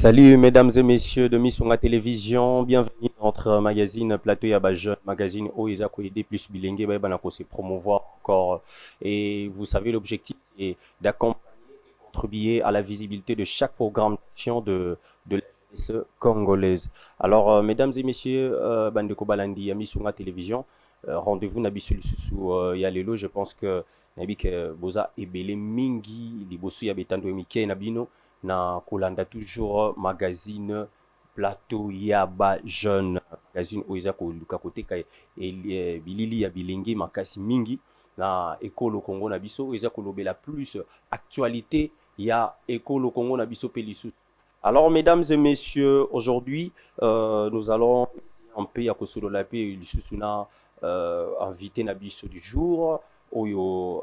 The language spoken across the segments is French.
Salut mesdames et messieurs de Missunga Télévision, bienvenue dans notre magazine Plateau Yaba Jeune, magazine où ils ont aidé plus bilingue, pour se promouvoir encore. Et vous savez, l'objectif est d'accompagner et contribuer à la visibilité de chaque programme d'action de la jeunesse congolaise. Alors, mesdames et messieurs, Bandeko Balandi, Missunga Télévision, rendez-vous Nabisu sous Yalelo, je pense que Nabik Boza Ebele Mingi, Libosu Yabetando Mike Nabino. Na kolanda toujours magazine Plateau Yaba Jeune, magazine oiza koluka koteka bilili ya bilingi makasi mingi na ekolo Congo na biso oiza kolobela plus actualité ya ekolo Congo na biso pelisu. Alors mesdames et messieurs, aujourd'hui nous allons un peu ya kosolo la pe lisusu na invité na biso du jour oyo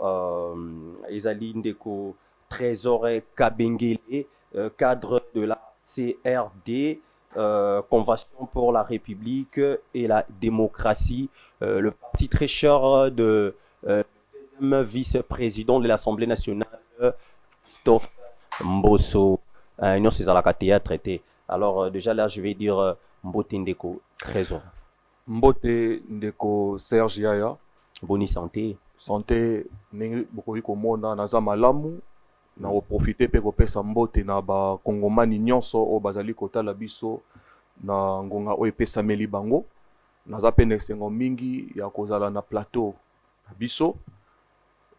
ezali ndeko Trésor Kabengele, cadre de la CRD, Convention pour la République et la démocratie, le parti très cher de deuxième vice-président de l'Assemblée nationale, Christophe Mbosso. Non, c'est à la traité. Alors déjà là, je vais dire Mbote Ndeko Trésor. Mbote Ndeko Serge Yaya. Bonne santé. Santé, beaucoup komona naza malamu. Na profiter pe kopesa mbote na ba kongomani nyonso o bazali kotala biso na ngonga o epesa meli bango naza pe nesengo mingi ya kozala na plateau na biso.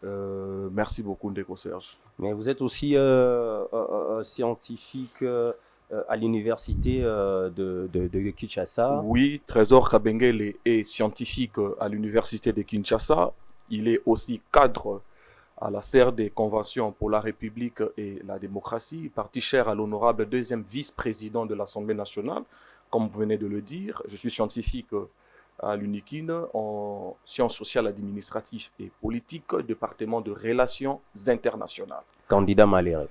Merci beaucoup Ndeko Serge. Mais vous êtes aussi scientifique à l'université de Kinshasa. Oui, Trésor Kabengele est scientifique à l'université de Kinshasa. Il est aussi cadre à la CRD, Convention pour la République et la démocratie, parti cher à l'honorable deuxième vice-président de l'Assemblée nationale. Comme vous venez de le dire, je suis scientifique à l'UNIKIN en sciences sociales, administratives et politiques, département de relations internationales. Candidat malheureux.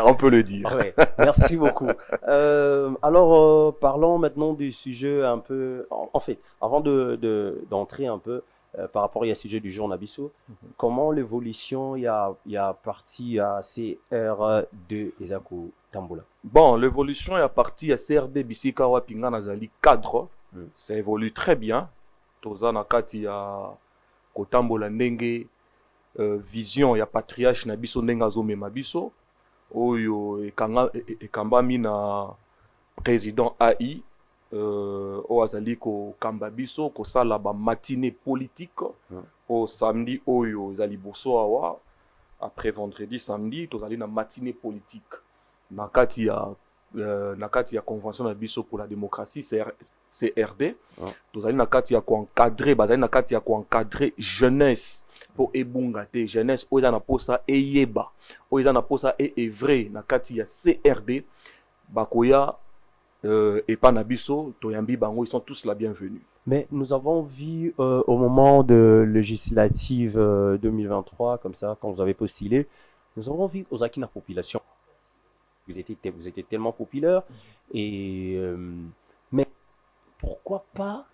On peut le dire. Ouais, merci beaucoup. Alors, parlons maintenant du sujet un peu... En fait, avant d'entrer un peu par rapport au sujet du jour Nabiso, comment l'évolution y a parti à CR2 Ezako Tambola? Bon, l'évolution est partie à CRD Bisika Wapinga Nazali cadre. Ça évolue très bien. Toza Nakati ya Kotambola Ndenge vision ya patriarche Nabiso Ndenga Zome Mabiso. Oyo ekambami na président AI. Au azali ko kamba biso ko sala ba matinée politique au samedi oyo zali boso awa après vendredi samedi tozali na matinée politique na kati ya convention na biso pour la démocratie CRD tozali na kati ya ko encadrer bazali na kati ya ko encadrer jeunesse pour ebunga te jeunesse oyo na posa eyeba oyo na posa evrer na kati ya CRD bakoya et Panabiso, Toyambi Bango, ils sont tous la bienvenue. Mais nous avons vu au moment de législative 2023, comme ça, quand vous avez postulé, nous avons vu aux acquis de la population. Vous étiez tellement populaire. Et, mais pourquoi pas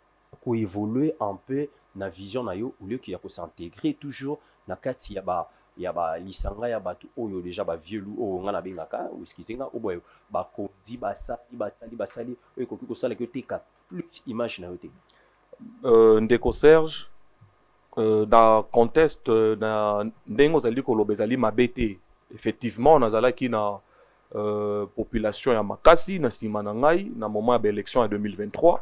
évoluer un peu dans la vision nayo au lieu qu'il y a s'intégrer toujours dans le il y a lisanga ya batu oyo déjà ba vieux o ngana bengaka ou excusez-nga o boyo ba ko di basali oyo ko sala que teka plus image na yote. Ndeko Serge dans contexte na ndengo zali ko lobezali mabete effectivement nazala ki na population ya makasi na sima na ngai na moment ya élection en 2023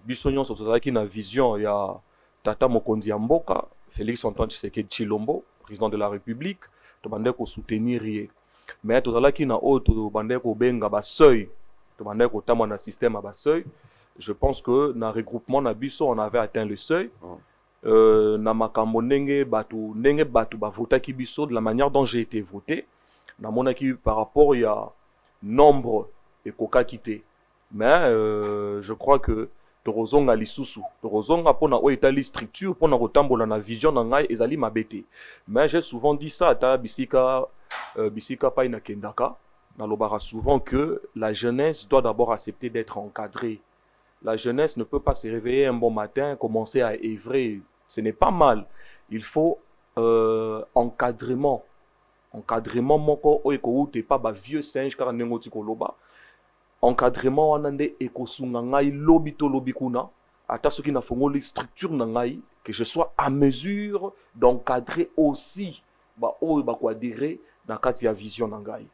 biso nyonso tozala ki na vision ya tata mokonzi ya mboka Félix Antoine Tshisekedi Tshilombo, président de la République, to bande ko soutenir ye. Mais to zala ki na auto bande ko benga ba seuil, to bande ko tamwa na système ba seuil. Je pense que na regroupement na biso on avait atteint le seuil. Na makambo ndenge batu ba vota ki biso de la manière dont j'ai été voté. Na monaki par rapport ya nombre et koka quitté. Mais je crois que Torozonga lisusu Torozonga pona o etali structure pona kotambola na vision na ngai ezali mabete. Mais j'ai souvent dit ça ata bisika pa ina kendaka na lobara souvent que la jeunesse doit d'abord accepter d'être encadrée. La jeunesse ne peut pas se réveiller un bon matin commencer à œuvrer, ce n'est pas mal. Il faut encadrement encadrement moko oyo ekouta epa bavieux singe kaka ndenge oti koloba encadrement wana nde ekosunga ngai lobi to lobi kuna ata soki nafongoli structure na ngai que je sois à mesure d'encadrer aussi oyo bakoadire na kati ya vision na ngai.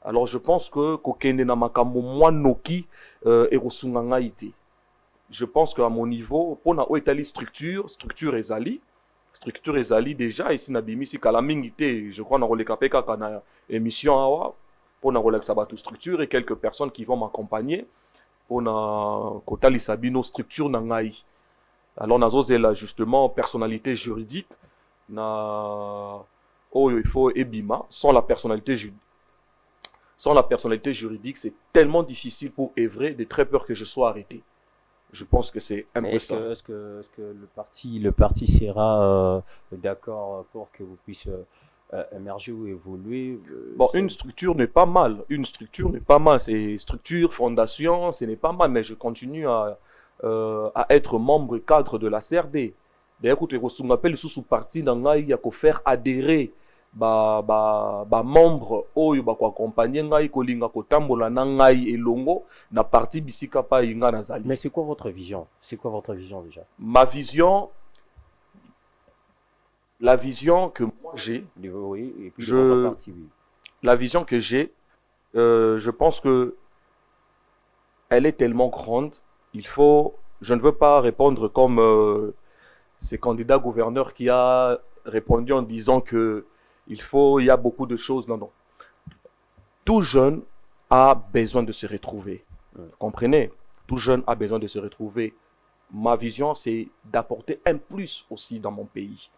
Alors je pense que kokende na makambo mwa noki ekosunga ngai te. Je pense qu'à mon niveau pona oyo etali structure ezali déjà ici na bimisi kala mingi te, je crois na koleka pe kaka na émission awa pona kolekisa bato structure et quelques personnes qui vont m'accompagner pona kotalisa bino structure na ngai. Alors nazozela justement personnalité juridique na oyo il faut ebima sans la personnalité juridique c'est tellement difficile pour œuvrer, de très peur que je sois arrêté. Je pense que c'est un peu ça. Est-ce que le parti sera d'accord pour que vous puissiez émerger ou évoluer Bon, une structure n'est pas mal. C'est structure, fondation, ce n'est pas mal. Mais je continue à être membre cadre de la CRD. D'ailleurs, écoutez, on m'appelle sous parti dans il y a qu'à faire adhérer membre oyo ba ko accompagner ngai ko linga ko tambola na ngai elongo na parti bisika pa inga nazali. Mais c'est quoi votre vision déjà? Ma vision, la vision que moi j'ai, oui, et puis votre parti, oui. La vision que j'ai, je pense que elle est tellement grande, je ne veux pas répondre comme ces candidats gouverneurs qui a répondu en disant que il y a beaucoup de choses. Non. Tout jeune a besoin de se retrouver. Vous comprenez? Tout jeune a besoin de se retrouver. Ma vision, c'est d'apporter un plus aussi dans mon pays.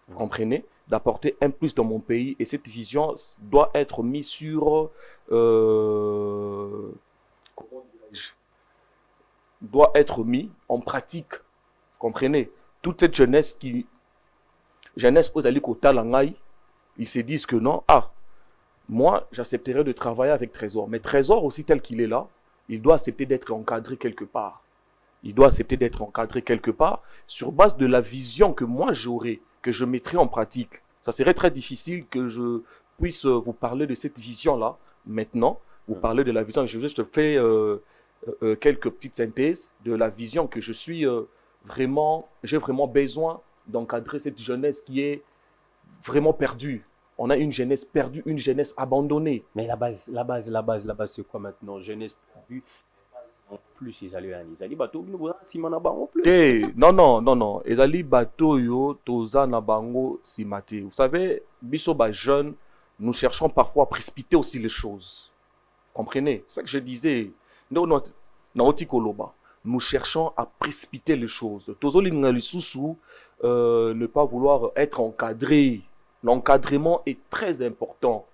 Vous comprenez? D'apporter un plus dans mon pays. Et cette vision doit être mise sur... comment dirais-je? Doit être mise en pratique. Vous comprenez? Toute cette jeunesse aux alliés Langai, ils se disent que non, moi, j'accepterais de travailler avec Trésor. Mais Trésor aussi, tel qu'il est là, il doit accepter d'être encadré quelque part. Sur base de la vision que moi j'aurais, que je mettrais en pratique. Ça serait très difficile que je puisse vous parler de cette vision-là maintenant. Vous parlez de la vision. Je te fais quelques petites synthèses de la vision que je suis j'ai vraiment besoin d'encadrer cette jeunesse qui est vraiment perdue. On a une jeunesse perdue, une jeunesse abandonnée. Mais la base, c'est quoi maintenant? Jeunesse perdue, en plus, ils allaient bateau, en plus. Non. Ils allaient bateau, toza na bango simate. Vous savez, biso ba jeunes, nous cherchons parfois à précipiter aussi les choses. Vous comprenez? C'est ça que je disais. Nous cherchons à précipiter les choses. Ne pas vouloir être encadré. L'encadrement est très important.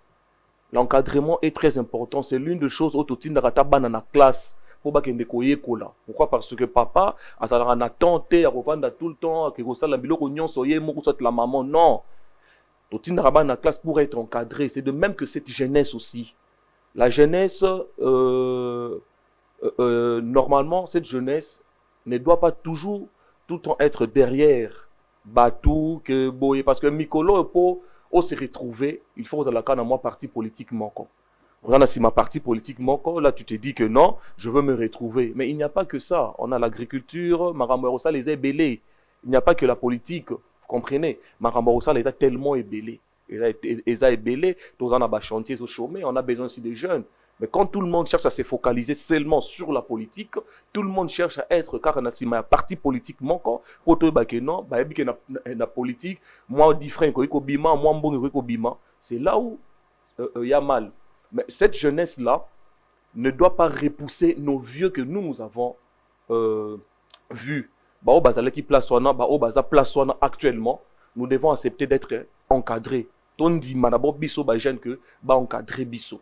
C'est l'une des choses où tu as la classe. Pourquoi? Parce que papa a tenté à revendre tout le temps, que la maman. Non. Tu as la classe pour être encadré. C'est de même que cette jeunesse aussi. La jeunesse, normalement, cette jeunesse ne doit pas toujours tout le temps être derrière Batou, que Boye, parce que Mikolo, pour se retrouver, il faut dans la cas de moi parti politiquement. Si ma partie politiquement, là tu te dis que non, je veux me retrouver. Mais il n'y a pas que ça. On a l'agriculture, Maramorosa les a ébellés. Il n'y a pas que la politique, vous comprenez? Maramorosa les a tellement ébellés. Ils a ébellé, tous en a chantier au chômage, on a besoin aussi des jeunes. Mais quand tout le monde cherche à se focaliser seulement sur la politique, tout le monde cherche à être car on a si ma parti politiquement pour te que non, la politique, moi différent ko bima, moi bon ko bima, c'est là où il y a mal. Mais cette jeunesse là ne doit pas repousser nos vieux que nous avons vus. Ba o bazala ki place wana, ba o baza place wana actuellement, nous devons accepter d'être encadrés. On dit manabo biso ba jeune que ba encadrer biso.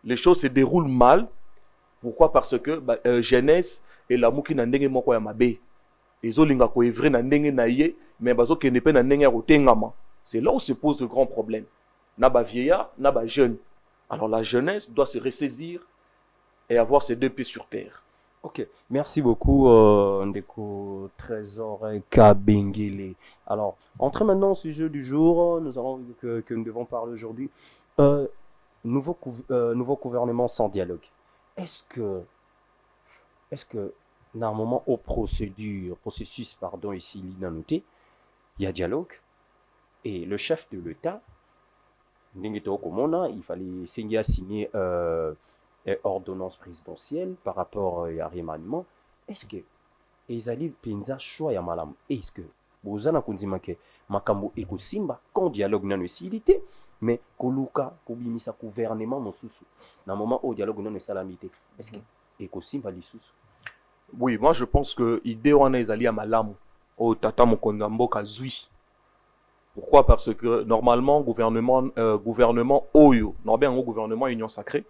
Les choses se déroulent mal. Pourquoi? Parce que jeunesse et l'amour qui n'a ndenge moko ya mabe. Ezolinga ko evre na ndenge na ye, mais bazo kende pe na ndenge ya kotengama. C'est là où se posent de grands problèmes. Na ba vieillard, na ba jeune. Alors la jeunesse doit se ressaisir et avoir ses deux pieds sur terre. Ok, merci beaucoup Ndeko Trésor Kabengele. Alors, entrons maintenant au sujet du jour. Nous avons que nous devons parler aujourd'hui Nouveau gouvernement sans dialogue. Est-ce que, normalement, processus, pardon, ici, il y a dialogue et le chef de l'État, il fallait signer ordonnance présidentielle par rapport à remaniement. Est-ce que ezali penza choix ya malamu? Est-ce que bozana kundima ke makambo ekosimba quand dialogue nano esilité mais koluka kobimisa gouvernement mosusu na moment au dialogue nano esalamité? Est-ce que ekosimba lisusu? Oui, moi je pense que idée wana ezali ya malamu o tata mokonzi mboka zwi. Pourquoi? Parce que normalement gouvernement Oyo, normalement gouvernement Union Sacrée,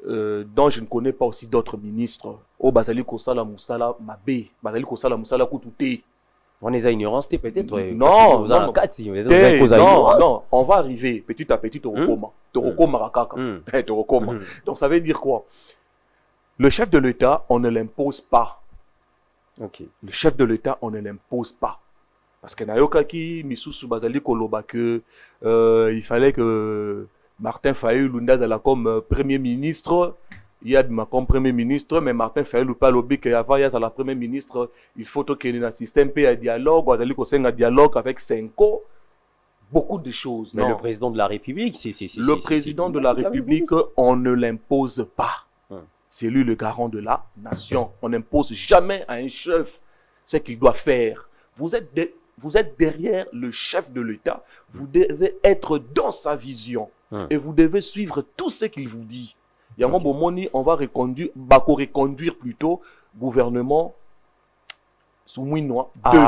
dont je ne connais pas aussi d'autres ministres. Oh, Bazali Kosala Moussala Mabe, Bazali Kosala Moussala Koutoute. On est à ignorance peut-être. Non, non, on va arriver petit à petit au Rokoma. Donc ça veut dire quoi? Le chef de l'État, on ne l'impose pas. Okay. Le chef de l'État, on ne l'impose pas. Parce que Nayokaki, Misusu Bazali Koloba, que il fallait que Martin Fayulu Lunda comme Premier ministre, il y a comme Premier ministre, mais Martin Fayulu pas lobby que avant il y a la Premier ministre, il faut qu'il y ait un système de dialogue, Bazali Kosenga un dialogue avec Senko, beaucoup de choses. Mais non. Le président de la République, le président de la République, on ne l'impose pas. C'est lui le garant de la nation. On n'impose jamais à un chef ce qu'il doit faire. Vous êtes derrière le chef de l'État. Vous devez être dans sa vision. Et vous devez suivre tout ce qu'il vous dit. Il y a un moment, on va reconduire plutôt gouvernement Soumouinois 2.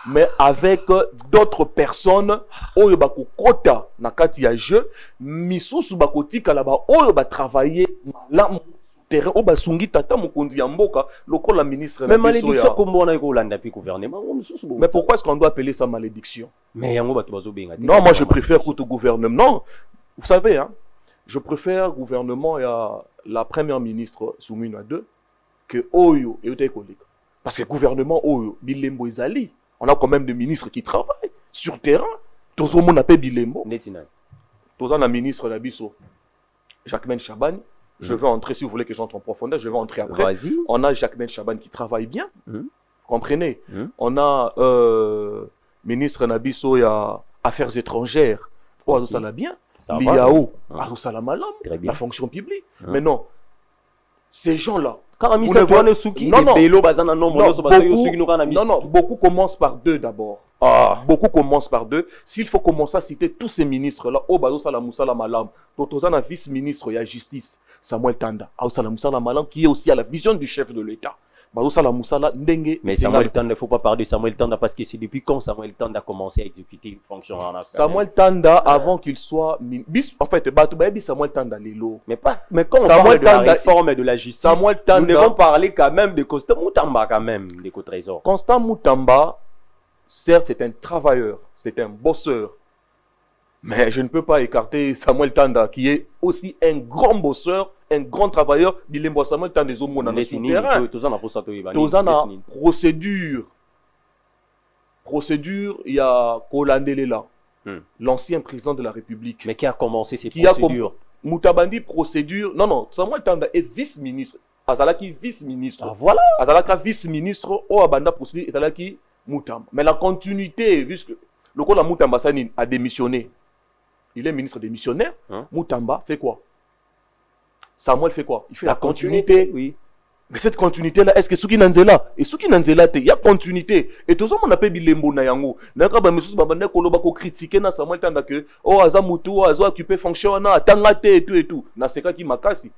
Mais avec d'autres personnes, oyo bako kota na kati ya jeu, misusu bako tika la ba oyo ba travailler malamu terrain o ba sungi tata mokonzi ya mboka lokola ministre na biso. Mais malédiction kombo na ko landa pi gouvernement. Mais pourquoi est-ce qu'on doit appeler ça malédiction? Mais yango bato bazo benga. Non, moi je préfère que gouvernement. Non, vous savez hein, je préfère gouvernement ya la première ministre Soumouinois 2 que oyo et otekolika. Parce que gouvernement oyo bilembo ezali. On a quand même des ministres qui travaillent sur terrain. Tous le monde appelle Bilembo. Tous un ministre d'Abisso, Jacquemaine Chaban. Je vais entrer, si vous voulez que j'entre en profondeur, je vais entrer après. On a Jacquemaine Chaban qui travaille bien. Comprenez? On a ministre d'Abisso, il y a Affaires étrangères. Oh, ça l'a bien. L'IAO, ça l'a mal. La fonction publique. Mais non, ces gens-là, beaucoup commencent par deux d'abord. Beaucoup commencent par deux. S'il faut commencer à citer tous ces ministres-là, vice-ministre, il y a justice, Samuel Tanda, qui est aussi à la vision du chef de l'État. Mais Samuel Tanda, il ne faut pas parler de Samuel Tanda parce que c'est depuis quand Samuel Tanda a commencé à exécuter une fonction en Afrique. Samuel Tanda, avant qu'il soit en fait, Samuel Tanda Lelo. Mais quand on parle de la réforme et de la justice, nous devons parler quand même de Constant Moutamba, quand même, des co-trésors. Constant Moutamba, certes, c'est un travailleur, c'est un bosseur. Mais je ne peux pas écarter Samuel Tanda, qui est aussi un grand bosseur, un grand travailleur. Bilembo Samuel Tanda des hommes dans le terrain. Procédure, il y a Kolandelela, l'ancien président de la République. Mais qui a commencé ces procédures? Moutabandi, procédure. Non, Samuel Tanda est vice-ministre. Azalaki vice-ministre. Ah voilà. Azalaka vice-ministre, au Abanda procédure, Azalaki Moutamba. Mais la continuité, puisque le coup la Moutamba Sanin a démissionné. Il est ministre démissionnaire. Moutamba fait quoi? Samuel fait quoi? Il fait la continuité. Oui. Mais cette continuité-là, est-ce que Souki Nanzela? Et Souki Nanzela, il y a continuité. Et tout ça, on appelle Bilembo Nayango. Naka ba mesusu babane koloba ko critiquer na Samuel Tanda que oh azamutu azo occuper fonction na tangate et tout. Na seka ki makasi.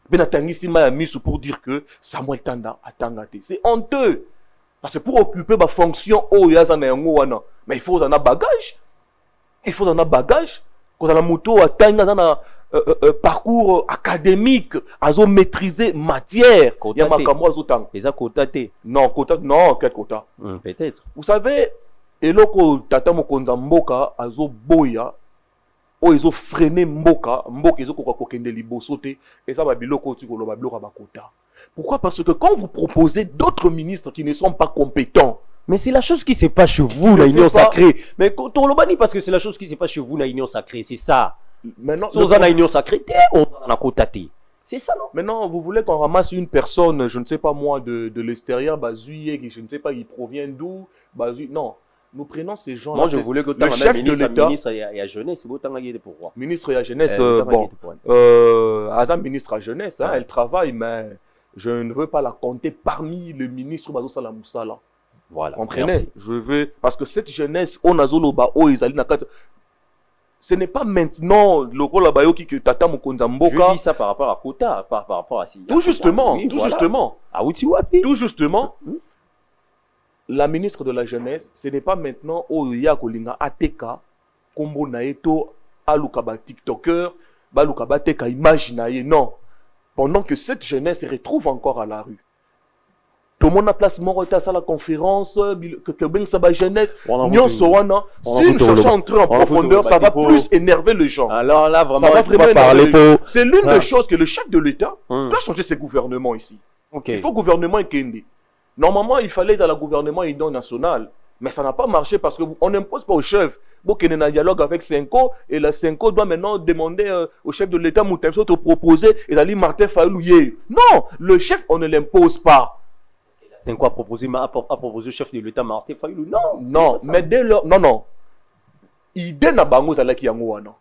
Ben atangisi ma misu pour dire que Samuel Tanda a tangate. C'est honteux. Parce que pour occuper ma fonction oh yaza na yango wana, mais il faut en avoir bagage. Il faut en avoir bagage. Quand on a moto à tanga parcours académique, à maîtriser matière. Il y a non, quel quota? Peut-être. Vous savez, et là, tata mokonza mboka, azo boya, ils ont freiné mboka, ils ont kokende libosote, et ça va biloko tu koloba biloko ba quota. Pourquoi? Parce que quand vous proposez d'autres ministres qui ne sont pas compétents, Mais c'est la chose qui se passe chez vous, Je la sais union pas. sacrée. Mais quand on le banni parce que c'est la chose qui se passe chez vous, la union sacrée, c'est ça. Maintenant, Si on a la union sacrée, on a côté. C'est ça, non? maintenant, vous voulez qu'on ramasse une personne, je ne sais pas moi, de l'extérieur, Bazouye, qui je ne sais pas, il provient d'où, Bazouye. Non, nous prenons ces gens-là. Moi, je voulais que le chef de l'État, ministre et à jeunesse, c'est beau temps de pourquoi. ministre de la jeunesse, bon. Azam ministre à jeunesse, hein, Ouais. elle travaille, mais je ne veux pas la compter parmi les ministres Bazo Salamoussala. Voilà. Comprenez? Merci. Je veux, parce que cette jeunesse, on a zoloba, oh, ils allaient nakata. Ce n'est pas maintenant le rôle à qui que Tata Mokonza Je Mboka. dis ça par rapport à Kota, par rapport à Tout justement, oui, tout voilà. justement. Ah, Utiwapi. Tout justement, Mhm. la ministre de la Jeunesse, ce n'est pas maintenant Oya Kolinga Ateka, Kombo Naeto, Alukaba TikToker, Balukaba Teka Imaginaye. Non. Pendant que cette jeunesse se retrouve encore à la rue. Tout le monde a place Morota à la conférence, que Ben Saba jeunesse, Nyon Sowana. Si nous cherchons à entrer en profondeur, ça va plus énerver les gens. Alors là, vraiment, Ça va il faut vraiment pas parler énerver. pour. C'est l'une Ah. des choses que le chef de l'État Hum. doit changer ses gouvernements ici. Ok. Il faut gouvernement et Kende. Normalement, il fallait dans le gouvernement union nationale. Mais ça n'a pas marché parce qu'on n'impose pas au chef. Bon, qu'il y ait un dialogue avec Senko. Et la Senko doit maintenant demander au chef de l'État Moutemso de proposer. Et d'aller Martin Fayulu. Non, le chef, on ne l'impose pas. C'est quoi proposer au chef de l'État Martin Fayulu? Non. Non, mais dès lors. Non, non. Idée n'a bango zalaki yango wana.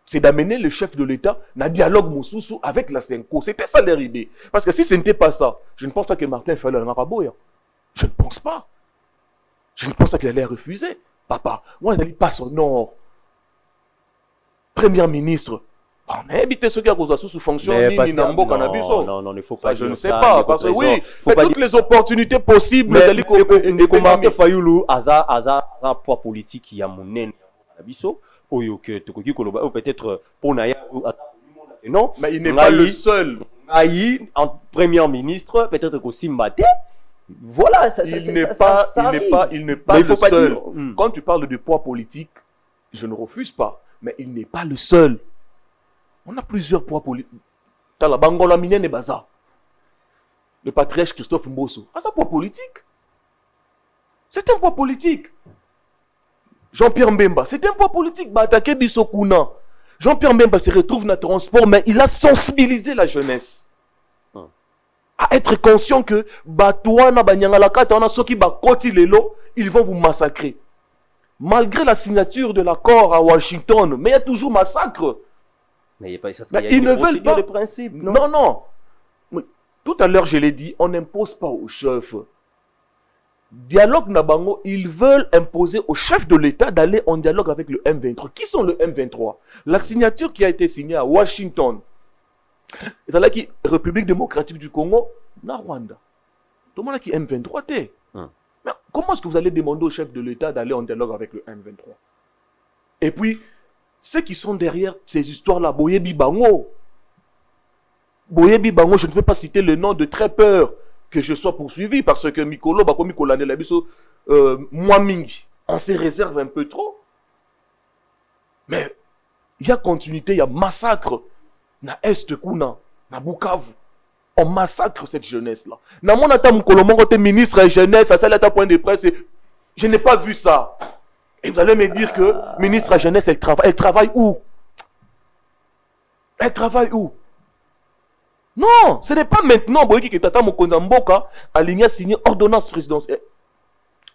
C'est d'amener le chef de l'État dans un dialogue Moussoussou avec la Senko. C'était ça leur idée. Parce que si ce n'était pas ça, je ne pense pas que Martin Fayulu en araboya. Je ne pense pas. Je ne pense pas qu'il allait refuser. Papa, moi, je n'allais pas son nom. Premier ministre. On a évité ce qui a causé sous fonction. Non, non, il faut pas. Je ne sais pas. Parce que oui, faut pas toutes les opportunités possibles. Mais comme Martin Fayulu, un poids politique qui a mon nez. Ou peut-être pour Naya. Non, mais il n'est pas le seul. Aïe, en premier ministre, peut-être qu'au Simbate. Voilà, il n'est pas le seul. Quand tu parles de poids politique, je ne refuse pas, mais il n'est pas le seul. On a plusieurs poids politiques. T'as la Bangola Minen et Baza. Le patriarche Christophe Mbosso. Ah, c'est un poids politique. C'est un poids politique. Jean-Pierre Mbemba, c'est un poids politique. Bah, attaquer Bissokuna. Jean-Pierre Mbemba se retrouve dans le transport, mais il a sensibilisé la jeunesse. À être conscient que Batouana Banyangalakata, on a ceux qui bakoti lelo, ils vont vous massacrer. Malgré la signature de l'accord à Washington, mais il y a toujours massacre. Mais ils ne veulent pas. De principe, non, non. Mais, tout à l'heure, je l'ai dit, on n'impose pas au chef. Dialogue Nabango, ils veulent imposer au chef de l'État d'aller en dialogue avec le M23. Qui sont le M23? La signature qui a été signée à Washington. C'est là qui République démocratique du Congo, na Rwanda. Tout le monde qui M23 t'es. Mais comment est-ce que vous allez demander au chef de l'État d'aller en dialogue avec le M23? Et puis, ceux qui sont derrière ces histoires-là, Boyebi Bango. Boyebi Bango, je ne veux pas citer le nom de très peur que je sois poursuivi parce que Mikolo, Bako Mikolo, moi Mingi, on se réserve un peu trop. Mais il y a continuité, il y a massacre. Na Est Kuna, na Bukavu. On massacre cette jeunesse-là. Na mon ata Mukolomo, côté ministre et jeunesse, à celle à point de presse, je n'ai pas vu ça. Et vous allez me dire que ministre et jeunesse, elle travaille où? Elle travaille où? Non, ce n'est pas maintenant, Boyeki Ketata Mokonza Mboka, aligné à signer ordonnance présidentielle.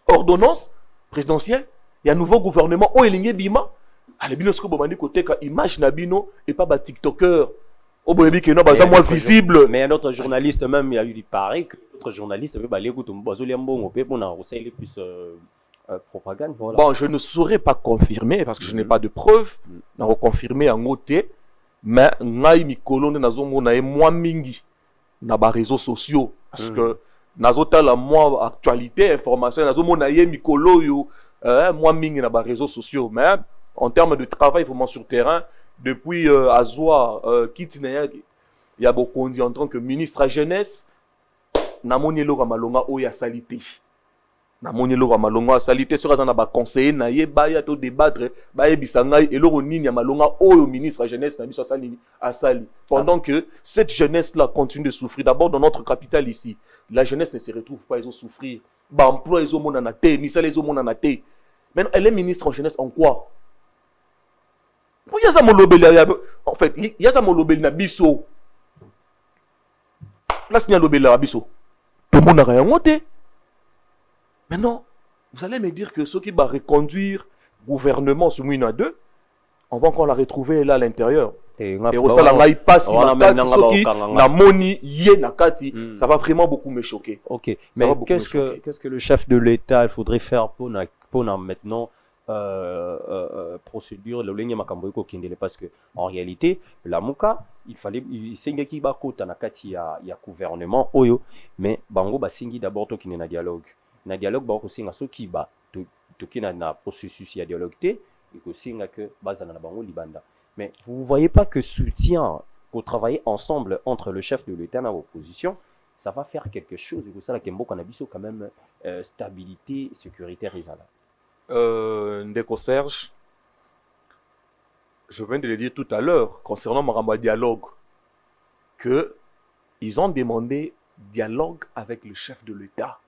Ordonnance présidentielle, il y a un nouveau gouvernement, oh, il y a Bima. Allez, bino sko bomani côté ka image nabino et pas ba TikToker. Oh boyebi que non baza moins visible. Mais un autre journaliste même il a eu du pareil que d'autres journalistes veut baler goto mbazo liambongo pe pour na essayer plus propagande voilà. Bon, je ne saurais pas confirmer parce que je n'ai pas de preuves. Na reconfirmer en côté mais ngai mikolo nazo mona e moi mingi na ba réseaux sociaux parce que nazo tala moi actualité information nazo mona ye mikolo yo moi mingi na ba réseaux sociaux mais en termes de travail, vraiment sur terrain, depuis Azoua, Kitinaya, il y a beaucoup dit en tant que ministre à jeunesse, Namonielo Ramalonga Oya Salité. Namonielo Ramalonga Salité, sur un conseiller, Naye, Baya, to débattre, Baye Bisangay, et l'Oroni Yamalonga Oyo ministre à jeunesse, Nabi à Sali. Pendant que cette jeunesse-là continue de souffrir, d'abord dans notre capitale ici, la jeunesse ne se retrouve pas, ils ont souffrir. Bah, emploi, ils ont mon anaté, misal, ils ont mon anaté. Maintenant, elle est ministre en jeunesse en quoi? Il y a ça mon lobel, en fait, il y a ça mon lobel na biso. Là, c'est un lobel na biso. Tout le monde n'a rien noté. Maintenant, vous allez me dire que ceux qui vont reconduire gouvernement sous Mouina 2, on va encore la retrouver là à l'intérieur. Et au salanga il passe ceux qui na moni yé na kati, ça va vraiment beaucoup me choquer. Ok, mais qu'est-ce que le chef de l'État il faudrait faire pour maintenant procédure le ligne makamboiko kindele, parce que en réalité la muka il fallait singa ki ba kota na kati ya gouvernement oyo, mais bango ba singi d'abord to kine na dialogue ba ko singa so ki ba to kina na processus ya dialogue té et ko singa que bazana na bango libanda. Mais vous ne voyez pas que soutien pour travailler ensemble entre le chef de l'État et l'opposition, ça va faire quelque chose. Et ça, qu'on a quand même stabilité sécuritaire. Ndeko Serge, je viens de le dire tout à l'heure concernant Maramba Dialogue, qu'ils ont demandé dialogue avec le chef de l'État.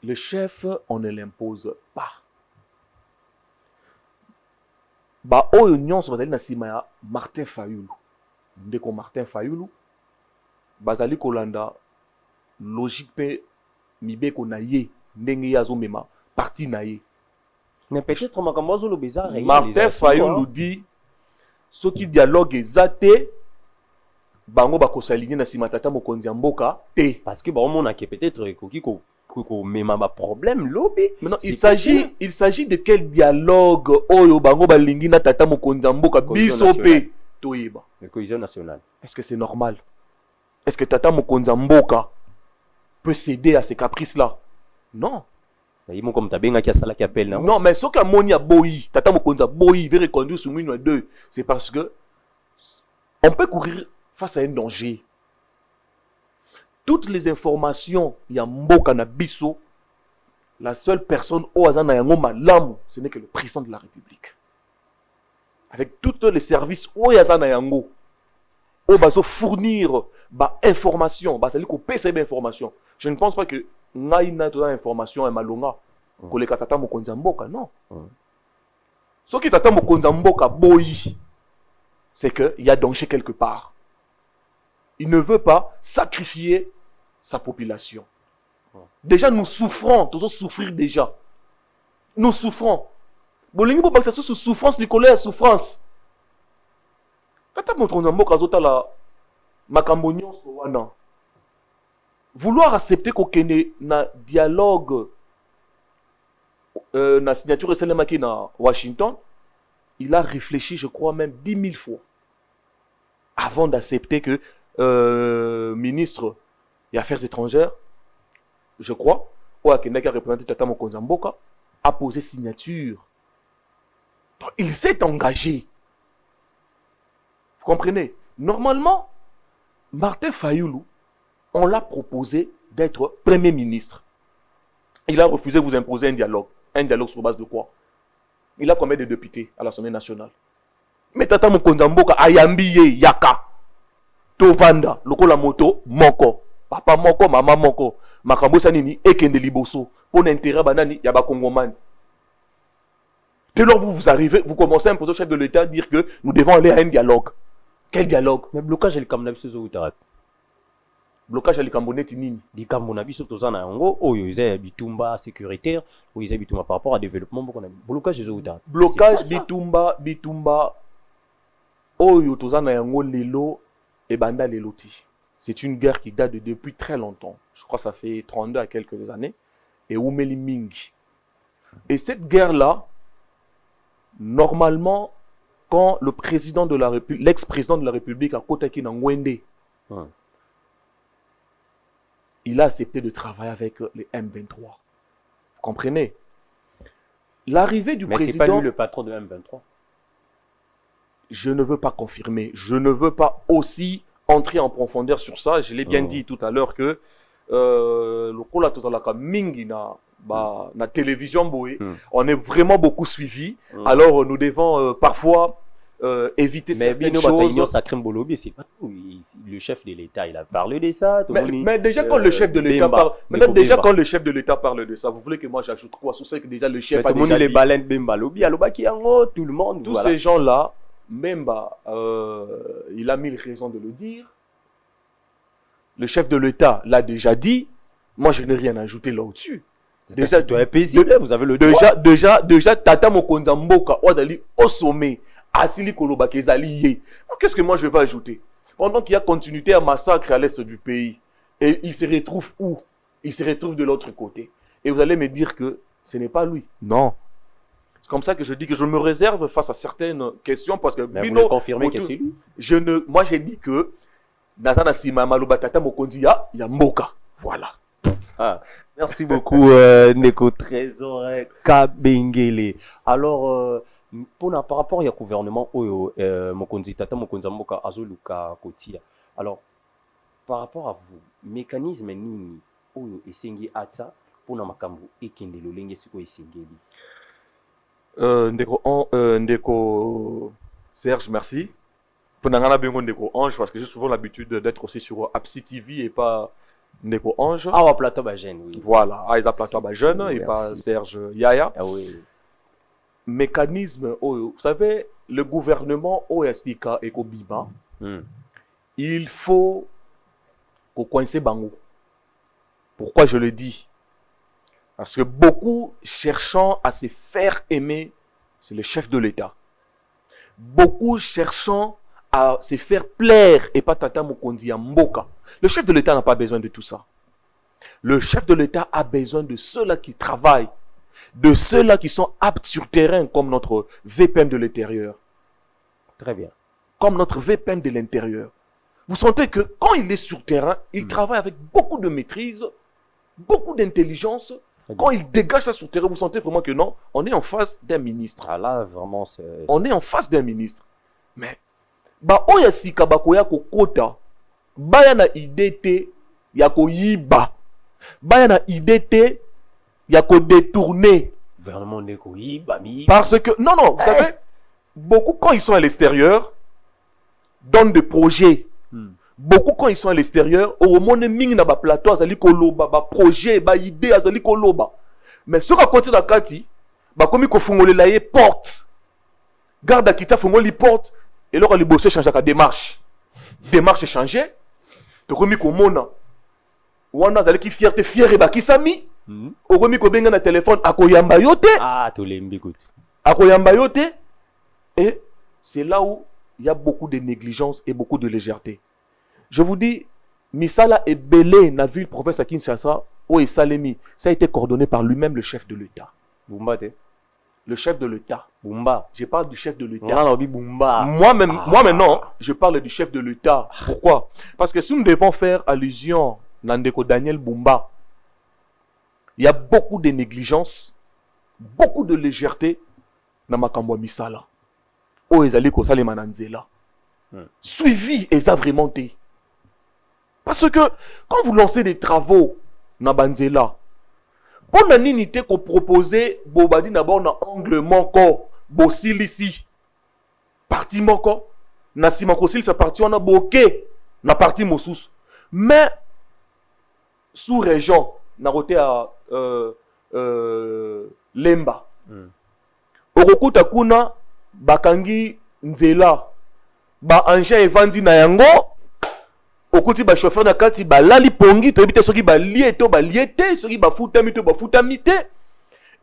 Le chef, on ne l'impose pas. Ba oyo nyonso bazali na sima ya Martin Fayulu. Ndeko Martin Fayulu bazali kolanda logique pe mibeko na ye ndenge yazo mema parti na ye. Mais peut-être makambozo lo bizarre. Martin Fayulu dit ce qui dialogue ezate bango bakosaligné na sima tata mokonzi ya mboka te, parce que bon on a que peut-être ko mema ba problème lobby. Maintenant il s'agit de quel dialogue oyo bango balingi na tata mokonzi ya mboka biso pe toyeba la cohésion nationale. Est-ce que c'est normal? Est-ce que tata mokonzi ya mboka peut céder à ces caprices là? Non. Non, mais ce que Moni a boyi, tata mokonzi a boyi veut reconduire sur Mouina 2, c'est parce que on peut courir face à un danger. Toutes les informations, il y a Mboka na biso, la seule personne au hasard na yango malamu, ce n'est que le président de la République. Avec tous les services au hasard na yango, au baso fournir ba information, ba sali ko PCB information. Je ne pense pas que naina toute information est malonga ko le tata mokonzi mboka, non. Ce qui tata mokonzi mboka boyi, c'est que il y a danger quelque part. Il ne veut pas sacrifier sa population. Déjà, nous souffrons. Nous souffrir déjà. Nous souffrons. Bolingi bo baksa sous souffrance, les colères souffrance. Tata mokonzi mboka zota la makambo nyonso wana. Vouloir accepter qu'on ait un dialogue, na signature de Selemaki na Washington, il a réfléchi, je crois, même 10 000 fois avant d'accepter que ministre des Affaires étrangères, je crois, ou à Kenya qui a représenté Tata Mokonzi Mboka, a posé signature. Donc, il s'est engagé. Vous comprenez? Normalement, Martin Fayulu, on l'a proposé d'être Premier ministre. Il a refusé de vous imposer un dialogue. Un dialogue sur base de quoi? Il a combien de députés à l'Assemblée nationale? Mais Tata Mokonzi Mboka ayambiye yaka. Tovanda, lokola moto, moko. Papa moko, maman moko. Makambo sanini, ekende liboso. Pour l'intérêt banani, yaba kongomani. Dès lors vous arrivez, vous commencez à imposer au chef de l'État à dire que nous devons aller à un dialogue. Quel dialogue? Mais blocage, il comme l'habitude où t'arrêtes. Blocage à l'Ikamboneti nini? Di Kambonabi surtout ça na ngo oyo ils bitumba sécuritaire ou ils bitumba par rapport à développement blocage les autres. Blocage bitumba oyo tozana yango lelo et banda leloti. C'est une guerre qui date de depuis très longtemps. Je crois que ça fait 32 à quelques années et Oumeli Mingi. Et cette guerre là normalement quand le président de la République, l'ex-président de la République a Kotaki na Ngwende, il a accepté de travailler avec les M23. Vous comprenez? L'arrivée du président... Mais c'est pas lui le patron de M23. Je ne veux pas confirmer. Je ne veux pas aussi entrer en profondeur sur ça. Je l'ai bien dit tout à l'heure que le Kola Totalaka Mingi na télévision boé, on est vraiment beaucoup suivi. Alors nous devons parfois éviter mais certaines choses. choses. C'est pas tout. Le chef de l'État, il a parlé de ça. Mais déjà, quand le chef de l'État parle, quand le chef de l'État parle de ça, vous voulez que moi j'ajoute quoi? Sur ça que déjà le chef a déjà dit. Tout le monde. Tous ces gens-là, Bemba, il a mille raisons de le dire. Le chef de l'État l'a déjà dit. Moi, je n'ai rien à ajouter là-dessus. Déjà, vous avez le droit. Déjà, Tata Mokonza Mboka, Ouadali, au sommet, Asili Koloba, Kezali, qu'est-ce que moi je vais ajouter? Pendant qu'il y a continuité à massacre à l'est du pays, et il se retrouve où? Il se retrouve de l'autre côté. Et vous allez me dire que ce n'est pas lui. Non. C'est comme ça que je dis que je me réserve face à certaines questions parce que... Mais vous confirmez que c'est lui? Moi, j'ai dit que Nazana Sima Maloba Tata Mokonzi, il y a Mboka. Voilà. Ah, merci beaucoup, Neko Trésor Kabengele. Alors, par rapport au gouvernement, Mokonzi Tata Mokonza Mboka Azoluka Kotia. Alors, par rapport à vous, mécanisme nini oyo esengi atsa pona makambo ekende lolenge siko esengeli? Ndeko Serge, merci. Pour Nangana Bengo Ndeko Ange, parce que j'ai souvent l'habitude d'être aussi sur Apsi TV et pas Ndeko Ange. Ah, au plateau Bajen, oui. Voilà, ah, ils ont plateau Bajen et pas Serge Yaya. Ah oui. Mécanisme, vous savez, le gouvernement OSTK et Kobiba, il faut qu'on coince Bango. Pourquoi je le dis? Parce que beaucoup cherchant à se faire aimer, c'est le chef de l'État. Beaucoup cherchant à se faire plaire et pas Tata Mokonzi ya Mboka. Le chef de l'État n'a pas besoin de tout ça. Le chef de l'État a besoin de ceux-là qui travaillent, de ceux-là qui sont aptes sur terrain, comme notre VPM de l'intérieur. Très bien. Comme notre VPM de l'intérieur. Vous sentez que quand il est sur terrain, il travaille avec beaucoup de maîtrise, beaucoup d'intelligence. Quand il dégage ça sur terrain, vous sentez vraiment que non, on est en face d'un ministre. Ah là, vraiment, on est en face d'un ministre. Mais, oya sika bakoya ko kota, baya na idée ya ko yiba, baya na idée ya ko détourner. Gouvernement ne ko yiba mi. Parce que, non, vous savez, beaucoup quand ils sont à l'extérieur, donnent des projets. Beaucoup quand ils sont à l'extérieur, au monde ming na ba plateau azali koloba, ba projet, ba idée azali koloba. Mais ceux qui côté da kati, ba komi ko fungolela ye porte. Garde à kita fungoli porte et là le bossé change la démarche. Démarche changée. To komi ko mona. Wana azali ki fierté fier ba kisami. O komi ko benga na téléphone akoyamba yote. Ah, to lembi écoute. Akoyamba yote. Et c'est là où il y a beaucoup de négligence et beaucoup de légèreté. Je vous dis, Misala est belé na ville province à Kinshasa, où Salemi. Ça a été coordonné par lui-même, le chef de l'État. Bumba, le chef de l'État. Bumba. Je parle du chef de l'État. Moi maintenant, je parle du chef de l'État. Pourquoi? Parce que si nous devons faire allusion à Ndeko Daniel Bumba, il y a beaucoup de négligence, beaucoup de légèreté dans Makambo Misala. Où ils allaient ko salema nanzela. Suivi et ça vraiment été. Parce que quand vous lancez des travaux na banzela, pour la ninité qu'on propose, bobadi d'abord na angle manko, bossil ici, parti manko, na si manko sil sa parti on a boké, na parti mosous. Mais sous région, na roté à Lemba, Orokuta kuna bakangi nzela, ba anja evandi na yango. Okuti ba chauffeur na kati ba lali pongi to ebite soki ba liete ba liete soki ba futami to ba futamite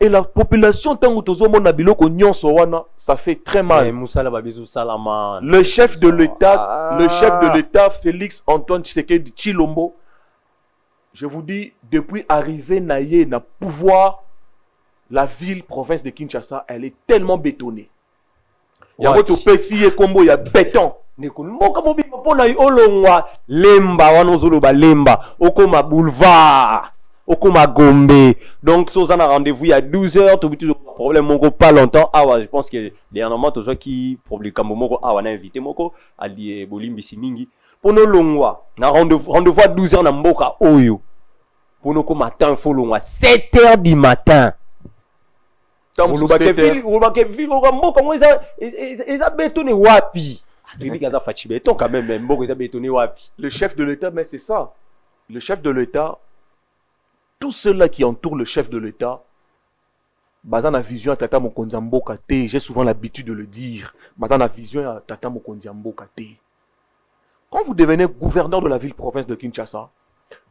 et la population tango tozo mona biloko nyonso wana ça fait très mal. Le chef de l'État Félix Antoine Tshisekedi Tshilombo, je vous dis depuis arrivé naye na pouvoir, la ville province de Kinshasa elle est tellement bétonnée. Il y a votre PCI et combo il y a béton. Lemba wanozoloba lemba okoma boulevard okoma Gombe donc ça on a rendez-vous il y a 12h tout problème moko pas longtemps je pense que dernièrement tout ça qui problème comme moko on a invité moko ali bolimbisi mingi pour nos longwa na rendez-vous à 12h na mboka oyo pour nos matin faut longwa 7h du matin olobake ville mboka ngo eza bétonné wapi Bibi kaza fachi béton quand même mboka eza bétonné wapi. Le chef de l'État, mais c'est ça. Le chef de l'État, tous ceux-là qui entourent le chef de l'État, basant la vision à Tata Mokonzi Mboka te, j'ai souvent l'habitude de le dire, basant la vision à Tata Mokonzi Mboka te. Quand vous devenez gouverneur de la ville-province de Kinshasa,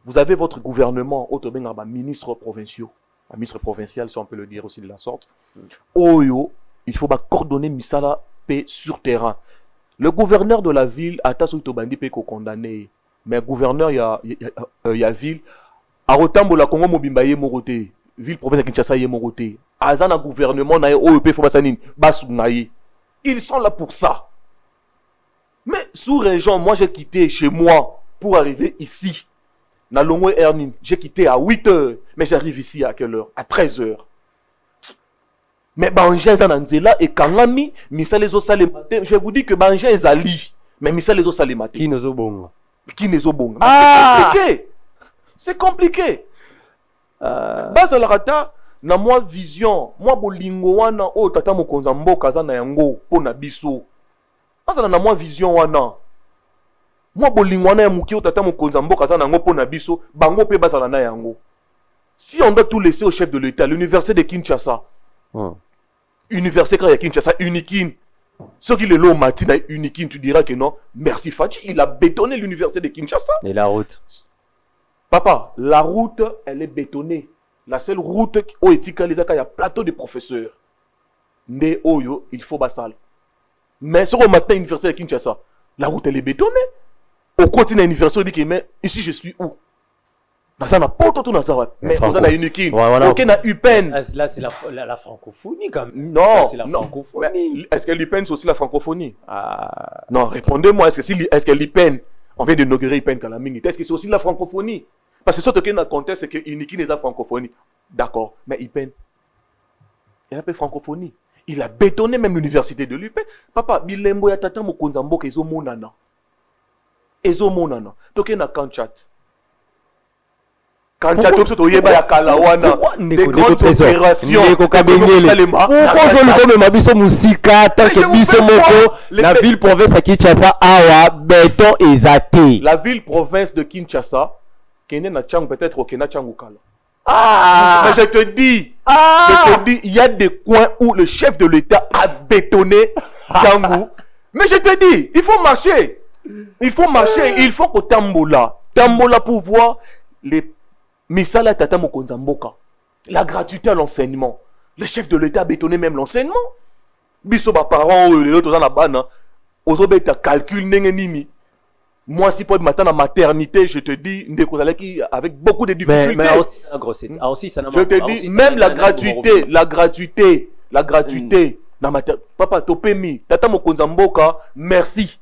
vous avez votre gouvernement, autre ministre provinciaux, ministre provincial, si on peut le dire aussi de la sorte. Oyo, il faut coordonner Misala paix sur terrain. Le gouverneur de la ville, Atasu Tobandi peut condamner. Mais gouverneur, il y a ville. À Rotambo, la Congo Mobimba yé morote. Ville province de Kinshasa yé morote. Azana gouvernement na OEP Fobasanine. Basou naïe. Ils sont là pour ça. Mais sous région, moi j'ai quitté chez moi pour arriver ici. Na Longwe Ernin, j'ai quitté à 8h. Mais j'arrive ici à quelle heure? À 13h. Mais Banja Zananzela et Kangami, Missa les os matin. Je vous dis que Banja est Ali. Mais Missa les os matin. Qui nous a bon? Qui n'est au bon? C'est compliqué. C'est compliqué. Base de la rata, na moi vision, moi bolingo wana o tata mokonza mboka za na yango po na biso. Base na moi vision wana. Moi bolingo wana ya muki o tata mokonza mboka za na yango po na biso, bango pe base na yango. Si on doit tout laisser au chef de l'État, l'université de Kinshasa. Université de Kinshasa unique. Ce qui est l'eau matin unique, tu diras que non. Merci Fachi, il a bétonné l'université de Kinshasa. Et la route. Papa, la route, elle est bétonnée. La seule route au Etika, il y a plateau de professeurs. Né Oyo, il faut bassal. Mais sur le matin, l'université de Kinshasa, la route, elle est bétonnée. Au continent, l'université dit que mais ici, je suis où? Ça n'a pas tout dans ça. Mais on a une unique. Ok, na UPEN. Là, c'est la francophonie quand même. Non, c'est la francophonie. Est-ce que l'UPEN, c'est aussi la francophonie? Non, répondez-moi. Est-ce que l'UPEN, on vient d'inaugurer UPEN Kalamini, est-ce que c'est aussi la francophonie? Parce que ce qui est dans le contexte, c'est que Uniki n'est pas francophonie. D'accord, mais UPEN, il a pas francophonie. Il a bétonné même l'université de l'UPEN. Papa, Bilembo ya tata mokonza mboka ezo monana. Ezo monana. Toke na Kanchat. Quand tu as tout il y a Kalawana, des grandes opérations. Pourquoi je le mets biso musika tant que biso moko la ville province de Kinshasa awa béton ezate. La ville province de Kinshasa, Kenya na Tchang peut-être au Kenya Tchang Kala. Mais je te dis, il y a des coins où le chef de l'État a bétonné Tchangou. Mais je te dis, il faut marcher. Il faut marcher, il faut qu'au Tambola pour voir les Misala Tata Mokonza Mboka. La gratuité à l'enseignement. Le chef de l'État a bétonné même l'enseignement. Biso ba parents les autres dans la banane. Ozobe ta calcul nini. Moi si pour matin à maternité, je te dis avec beaucoup de difficultés. Mais aussi c'est la grossesse. Aussi ça n'a. Je te dis même la gratuité na maternité. Papa topemi Tata Mokonza Mboka, merci.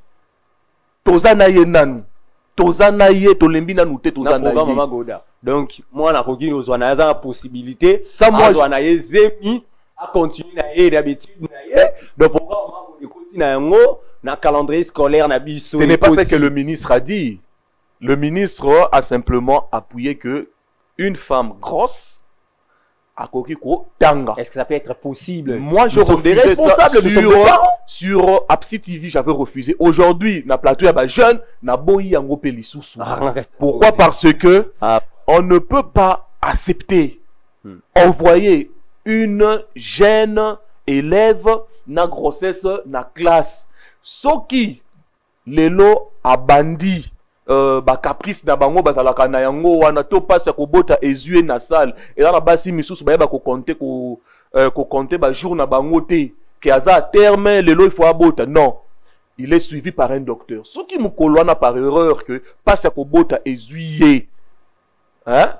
Tozana yenan. Tozana ye tolembina nute tozana ye. Donc moi na koki nous on a la possibilité ça moi on a zemi à continuer na ye d'habitude na ye donc pourquoi on continue na yango na calendrier scolaire na biso. Ce n'est pas ça que le ministre a dit. Le ministre a simplement appuyé que une femme grosse a koki ko tanga. Est-ce que ça peut être possible? Moi je refusais ça sur Apsi TV, j'avais refusé. Aujourd'hui na plateau ya ba jeune na boyi yango pelisusu. Pourquoi? Parce que on ne peut pas accepter envoyer une jeune élève na grossesse na classe. Soki lelo abandi ba caprice na bango bazalaka na yango wana to passe ko bota ezue na salle et là na basi misusu ba ko compter ba jour na bango te que aza à terme lelo il faut abota. Non, il est suivi par un docteur. Soki mukolo na par erreur que passe ko bota ezue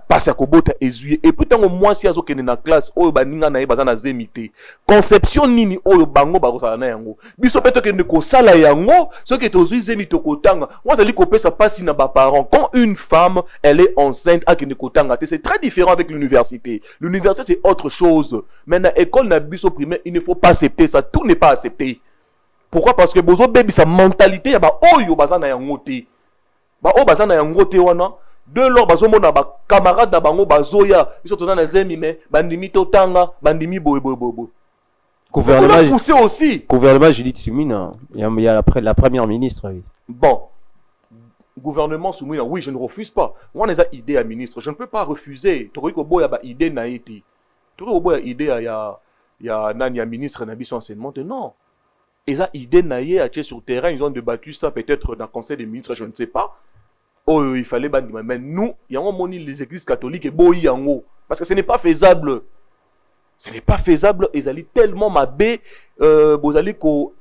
passe à Kobota ezuyé et pourtant au moins si azo kene na classe oyo baninga na ye bazana zemité conception nini oyo bango bakosala na yango biso peto kene ko sala yango ce que tozui zemito kotanga moi tali kopesa pasi na ba parents quand une femme elle est enceinte à kene kotanga c'est très différent avec l'université c'est autre chose mais na école na biso primaire il ne faut pas accepter ça, tout n'est pas accepté. Pourquoi? Parce que bozo baby sa mentalité ya ba oyo bazana yango te ba o bazana yango te wana. De lors bazomona ba camarade na bango bazoya biso tozana zemi mais bandimi totanga bandimi boy Vous la poussez aussi. Gouvernement Judith Suminwa, il y a la première ministre. Oui. Bon, gouvernement Suminwa, oui, je ne refuse pas. Moi, on a une idée à ministre, je ne peux pas refuser. Tu vois, il y a une idée naïti. Tu vois, il y a une idée à ministre Nabi enseignement. Non. Ils ont une idée naïe sur le terrain, ils ont débattu ça peut-être dans le conseil des ministres, je ne sais pas. Oh, il fallait bandir. Mais nous, il y a un moment les églises catholiques et boyi en haut. Parce que ce n'est pas faisable. Ce n'est pas faisable. Ils allaient tellement m'abé, vous allez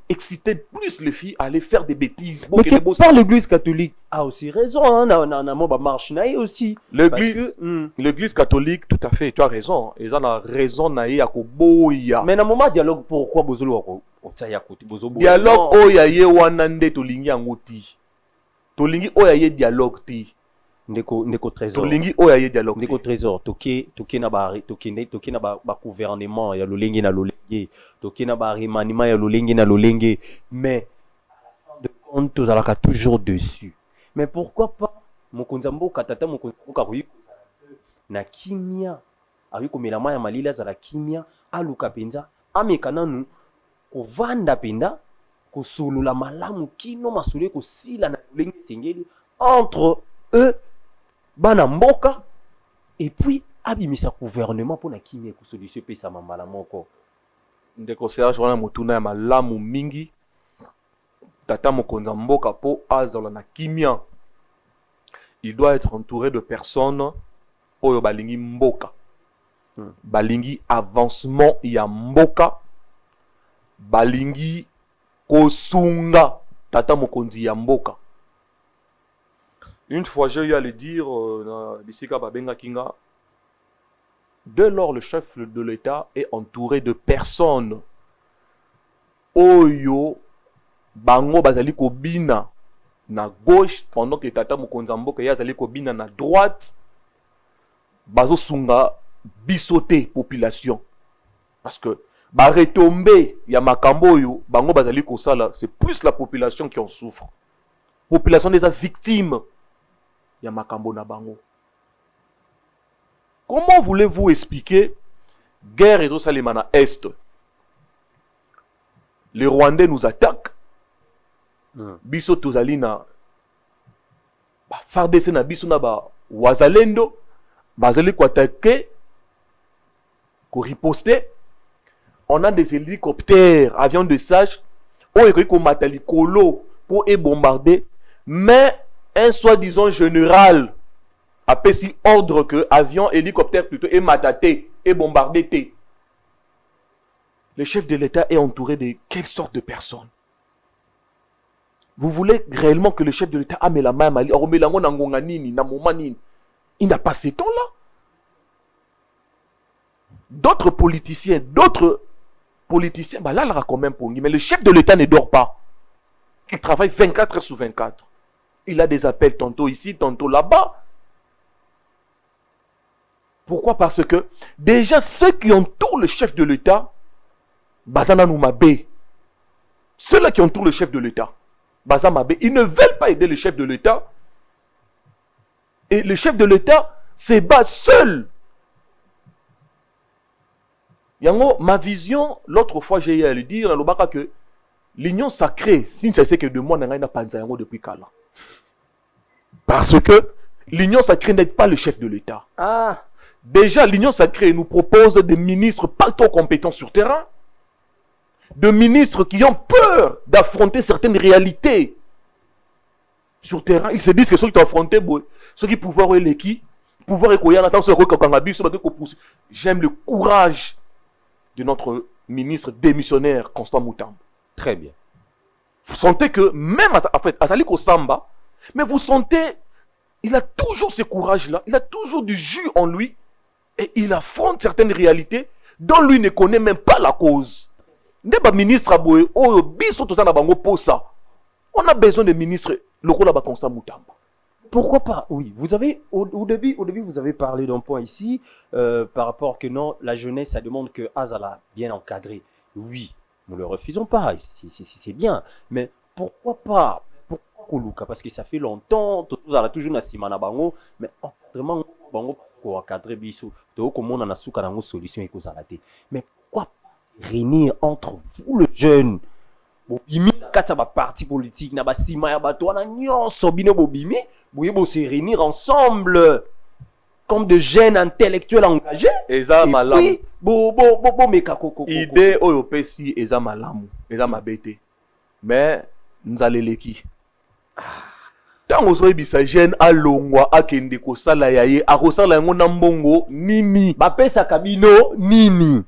exciter plus les filles à aller faire des bêtises. Mais quelque part, l'église catholique a aussi raison. Hein? On a marche naïe aussi. L'église catholique, tout à fait, tu as raison. Ils ont raison naïe à boya. Mais dans le moment dialogue, pourquoi bozolo dialogue oyaye wanande tolingi angoti. Tolingi oyaye dialogue ti. Ndeko trésor. Tolingi oyaye dialogue. Ndeko trésor. Toki na ba gouvernement ya lolengi na lolengi. Toki na ba remaniement ya lolengi na lolengi. Mais à la fin de compte, tous alaka toujours dessus. Mais pourquoi pas mokonzambo katata mokonzambo karuyi na kimia. Ari komela maya malila za la kimia aluka penza amekana nu kovanda penda kosulula malamu kino masule kosila na lolengi sengeli entre eux bana mboka et puis abimisa gouvernement pour na kimia ko solution pesa mambala moko ndeko Serge wana mutuna ya malamu mingi tata mokonza mboka po azola na kimia. Il doit être entouré de personnes oyo balingi mboka. Balingi avancement ya mboka. Balingi kosunga tata mokonzi ya mboka. Une fois j'ai eu à le dire Bisika Babenga Kinga, dès lors le chef de l'État est entouré de personnes oyo bango bazali kobina na gauche pendant que tata mokonzi ya mboka yazali kobina na droite bazo sunga bisote population parce que ba retomber ya makambo yo bango bazali kosala c'est plus la population qui en souffre. Population des victimes ya makambo na bango. Comment voulez-vous expliquer guerre et salima na est? Les Rwandais nous attaquent. Biso tozali na FARDC na biso na ba wazalendo bazali ko attaquer ko riposter. On a des hélicoptères, avions de sage, on matali kolo pour bombarder, mais un soi-disant général a pris ordre que avion, hélicoptère plutôt et mataté et bombardé. Le chef de l'État est entouré de quelle sorte de personnes? Vous voulez réellement que le chef de l'État ait la main à Mali? Il n'a pas ces temps-là. D'autres politiciens, bah là, il a quand même pour lui. Mais le chef de l'État ne dort pas. Il travaille 24 heures sur 24. Il a des appels tantôt ici, tantôt là-bas. Pourquoi? Parce que déjà, ceux qui entourent le chef de l'État, Bazana Noumabe, ceux-là qui entourent le chef de l'État, Bazamabe, ils ne veulent pas aider le chef de l'État. Et le chef de l'État se bat seul. Yango, ma vision, l'autre fois j'ai eu à le dire, que l'union sacrée, si tu sais que de moi, n'a pas depuis Kala. Parce que l'union sacrée n'aide pas le chef de l'État. Ah. Déjà, l'union sacrée nous propose des ministres pas trop compétents sur terrain, de ministres qui ont peur d'affronter certaines réalités sur terrain. Ils se disent que ceux qui ont affronté, ceux qui pouvoir l'équipe, pouvoir j'aime le courage de notre ministre démissionnaire Constant Moutambo. Très bien. Vous sentez que même en fait, Azali Kosamba, mais vous sentez, il a toujours ce courage-là, il a toujours du jus en lui et il affronte certaines réalités dont lui ne connaît même pas la cause. On a besoin de ministres locaux là-bas Constant Moutambo. Pourquoi pas? Oui, vous avez au début vous avez parlé d'un point ici par rapport que non, la jeunesse ça demande que Azala bien encadré. Oui, nous le refusons pas, c'est bien, mais pourquoi pas? Pourquoi Koluka? Parce que ça fait longtemps, tous a toujours na simana bango, mais encadrement bango pour encadrer biso, to comment on a souka nango solution et cause arrêter. Mais pourquoi passer réunir entre vous, le jeune. Bobimi, kata ba parti politique, na ba sima ya bato na nyonso bino bobimi, boye se réunir ensemble comme de jeunes intellectuels engagés. Eza malamu. Et puis, meka koko. Idée oyo pesi eza malamu, eza mabete. Mais nzaleleki. Tango zoyebisa jeune alongwa akende kosala ya ye, akosala yango na mbongo nini? Bapesa kabino nini?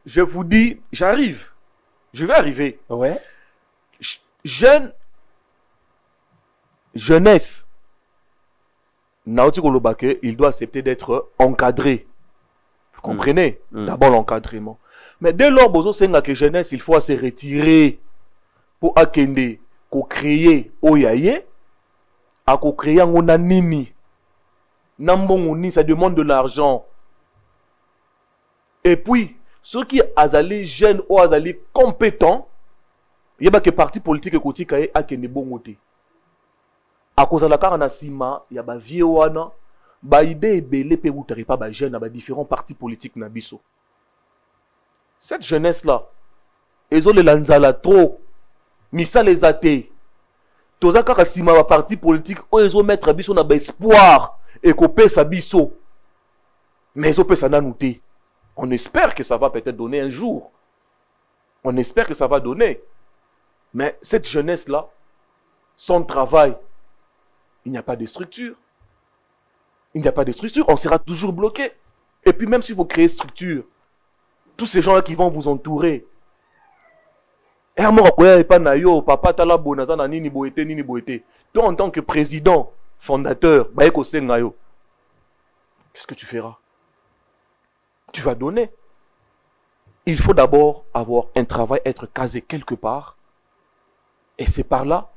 Je vous dis, j'arrive. Je vais arriver. Ouais. Jeunesse. Naoti Kolobake, il doit accepter d'être encadré. Vous comprenez? D'abord l'encadrement. Mais dès lors, bozo senga que jeunesse, il faut se retirer pour akende, ko créer oyaye, à ko créer ngona nini. Nambongo ni, ça demande de l'argent. Et puis, ceux qui azali jeunes ou azali compétents, il y a que parti politique et côté kaye akende bongote. À cause de la carne sima, il y a ba vieux wana, ba idée ebele pe boutari pas ba jeunes, ba différents partis politiques na biso. Cette jeunesse là, ezo le lanzala trop, misa les athées. Toza kaka sima ba parti politique, o ezo mettre biso na ba espoir et kopé sa biso. Mais ezo pe sa nanouté. On espère que ça va peut-être donner un jour. On espère que ça va donner. Mais cette jeunesse-là, son travail, il n'y a pas de structure. Il n'y a pas de structure, on sera toujours bloqué. Et puis même si vous créez structure, tous ces gens-là qui vont vous entourer, toi en tant que président, fondateur, qu'est-ce que tu feras? Tu vas donner. Il faut d'abord avoir un travail, être casé quelque part. Et c'est par là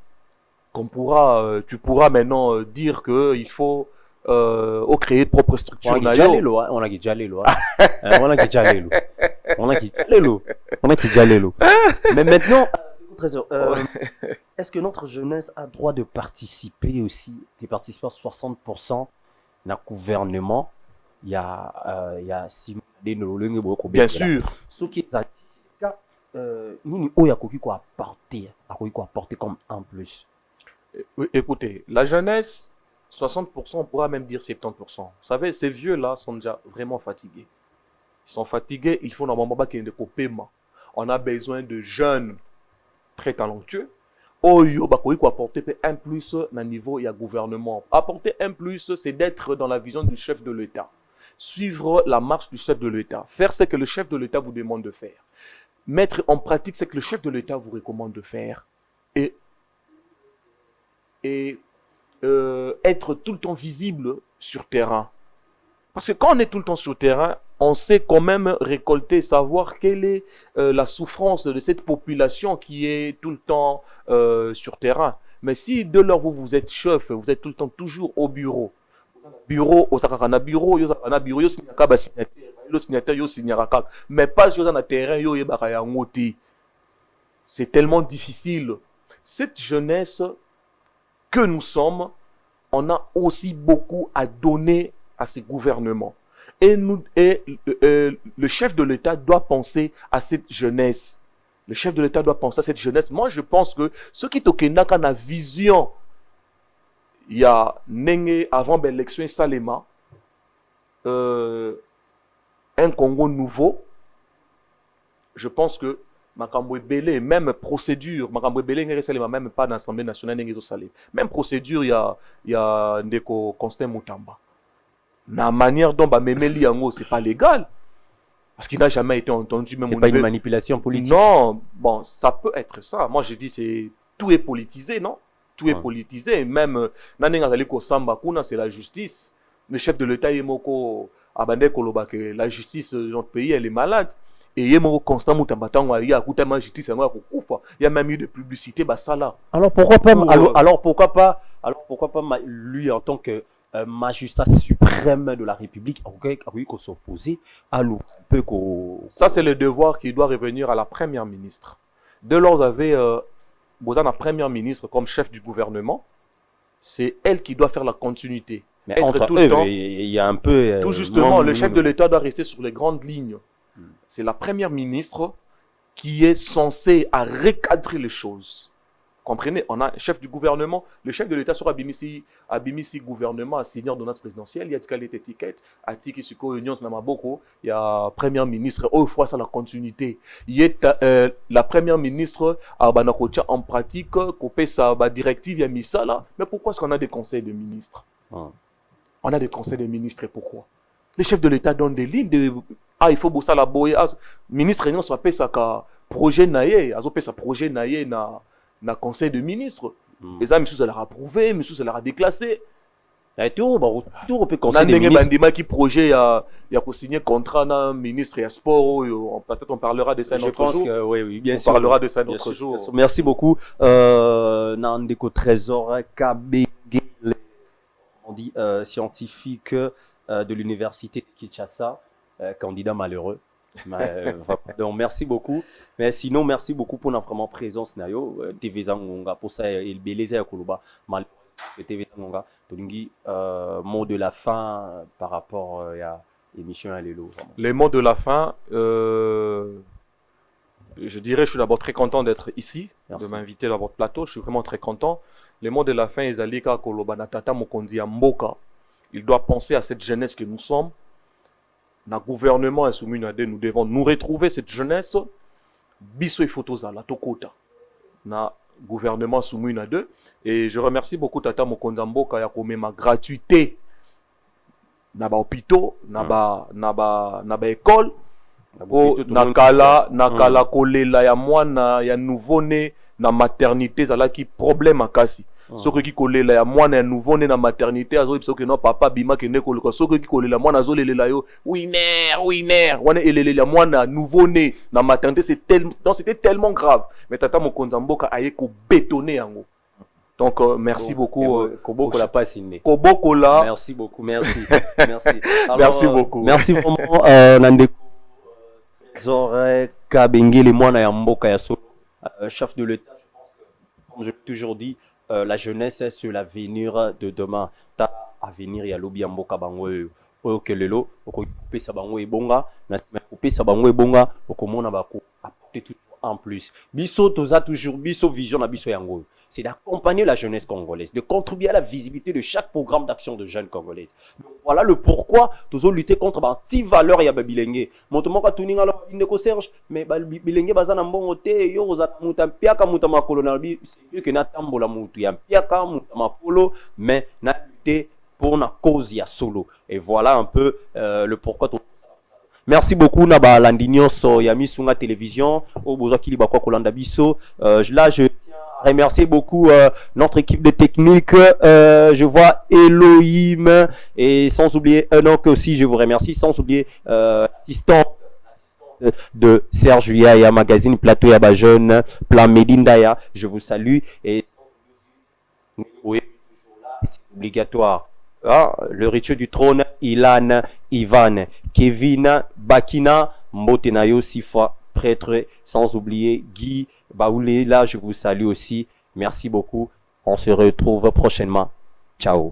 qu'on pourra, tu pourras maintenant dire qu'il faut créer propre structure. On a déjà les lois. On a déjà les lois. On a déjà les lois. On a déjà les lois. On a déjà les lois. Mais maintenant, Trésor, est-ce que notre jeunesse a droit de participer aussi, de participer à 60% dans le gouvernement? Il y a bien sûr. Ce qui est ici, c'est le cas, nous avons quoi apporter comme en plus. Écoutez, la jeunesse, 60%, on pourra même dire 70%. Vous savez, ces vieux-là sont déjà vraiment fatigués. Ils sont fatigués, il faut normalement pas qu'il y ait de paiement. On a besoin de jeunes très talentueux. Oyo bakoyi ko apporter un plus na niveau il y a gouvernement. Apporter un plus, c'est d'être dans la vision du chef de l'État. Suivre la marche du chef de l'État. Faire ce que le chef de l'État vous demande de faire. Mettre en pratique ce que le chef de l'État vous recommande de faire. Et être tout le temps visible sur terrain. Parce que quand on est tout le temps sur terrain, on sait quand même récolter, savoir quelle est la souffrance de cette population qui est tout le temps sur terrain. Mais si de l'heure vous êtes chef, vous êtes tout le temps toujours au bureau. Bureau, au sakakana bureau, yo sakakana bureau, yo signaka ba signataire, yo signataire yo signaraka. Mais pas sur un terrain, yo yebaka ya ngoti. C'est tellement difficile. Cette jeunesse que nous sommes, on a aussi beaucoup à donner à ces gouvernements. Et le chef de l'État doit penser à cette jeunesse. Le chef de l'État doit penser à cette jeunesse. Moi, je pense que ceux qui tokenaka quand la vision, il y a Nenge avant l'élection Salema, un Congo nouveau. Je pense que Makambo Belé, même procédure, Makambo Belé Nenge Salema, même pas dans l'Assemblée nationale Nenge Salé. Même procédure, il y a Ndeko Constant Moutamba. La manière dont Memeli Yango, c'est pas légal. Parce qu'il n'a jamais été entendu. C'est pas une manipulation politique. Non, bon, ça peut être ça. Moi, je dis, tout est politisé, non? Tout est politisé. Même, c'est la justice. Le chef de l'État, Yemoko, Abande Koloba, que la justice de notre pays, elle est malade. Et Yemoko Constant Moutambatango, il y a Koutama justice, il y a même eu de publicité, bah ça là. Alors pourquoi pas, alors pourquoi pas lui en tant que magistrat suprême de la République, qu'on s'opposer à l'eau. Ça, c'est le devoir qui doit revenir à la première ministre. Dès lors, vous avez la première ministre comme chef du gouvernement. C'est elle qui doit faire la continuité. Mais entre tout le temps, il y a un peu... tout justement, le chef de l'État doit rester sur les grandes lignes. C'est la première ministre qui est censée à recadrer les choses. Comprenez, on a un chef du gouvernement, le chef de l'État sera Abimisi gouvernement à signer ordonnance présidentielle, il y a des étiquettes, à Tiki Suko Union Namaboko, il y a première ministre, oh, il faut ça la continuité. Il y a la première ministre à Banakocha en pratique, copé sa directive, il y a mis ça là. Mais pourquoi est-ce qu'on a des conseils de ministres? On a des conseils de ministres et pourquoi? Les chefs de l'État donnent des lignes de il faut bosser la boye. Ministre réunion soit ça projet naïe, azo sa projet naïe na conseil de ministres. Les amis sous leur approuvé, mais sous leur a déclassé. Et tout peut conseil de ministres. Bandima qui projet a signé contrat na ministre et sport. Peut-être on parlera de ça un autre jour. Oui, bien sûr. On parlera de ça un autre jour. Merci beaucoup. Nandeko Trésor Kabengele, on dit scientifique de l'université de Kinshasa, candidat malheureux. Donc merci beaucoup. Mais sinon merci beaucoup pour notre vraiment présence nayo TV Zangonga pour ça il beleza ya kuluba malheureusement TV Zangonga tolingi mot de la fin par rapport à émission à l'élo. Les mots de la fin je dirais je suis d'abord très content d'être ici. Merci. De m'inviter dans votre plateau, je suis vraiment très content. Les mots de la fin ezalika koloba na tata mokonzi ya mboka. Il doit penser à cette jeunesse que nous sommes. Na gouvernement insoumis nous devons nous retrouver cette jeunesse biso photos à la tokota na gouvernement insoumis et je remercie beaucoup tata mokonza mboka ya komema gratuité na ba hôpitaux na ba école na kala kolela ya mwana ya nouveau-né na maternité zalaki problème akasi. Soki kolela ya mwana ya nouveau né na maternité azo biso que non papa bima ke neko loko soki kolela mwana azo lelela yo winner wana elele ya mwana nouveau né na maternité c'était tellement grave mais tata mokonza mboka aye ko bétonner yango. Donc merci beaucoup Koboko la pas signé. Koboko la. Merci beaucoup, merci. Merci. Alors, merci beaucoup. Merci vraiment Nandeko Trésor Kabengele mwana ya mboka ya solo chef de l'État, je pense que comme j'ai toujours dit la jeunesse c'est l'avenir de demain. Ta avenir ya lobi mboka bango oyo kelelo okopesa bango ebonga na sima kopesa bango ebonga okomona bako apporter toujours en plus. Biso toza toujours biso vision na biso yango. C'est d'accompagner la jeunesse congolaise, de contribuer à la visibilité de chaque programme d'action de jeunes congolaises. Donc, voilà le pourquoi nous allons lutter contre les valeurs et les bilenge. Montement ka tuninga alors Ndeko Serge, mais bilenge bazana mbongo te yo ozana muta piaka muta makolo na bi c'est mieux que na tambola mutu ya piaka muta makolo mais na lutter pour na cause ya solo. Et voilà un peu le pourquoi. Merci beaucoup Naba Landinyoso ya Misunga Télévision au bozaki bakwa kolanda biso. Là je tiens à remercier beaucoup notre équipe de technique. Je vois Elohim et sans oublier Enoch aussi je vous remercie, sans oublier l'assistant de Serge Yaya magazine Plateau Yaba Jeune Plan Medindaya, je vous salue et c'est obligatoire. Ah, le rituel du trône, Ilan, Ivan, Kevin, Bakina, Motenayo, Sifa, prêtre, sans oublier Guy, Baoulé, là je vous salue aussi. Merci beaucoup. On se retrouve prochainement. Ciao.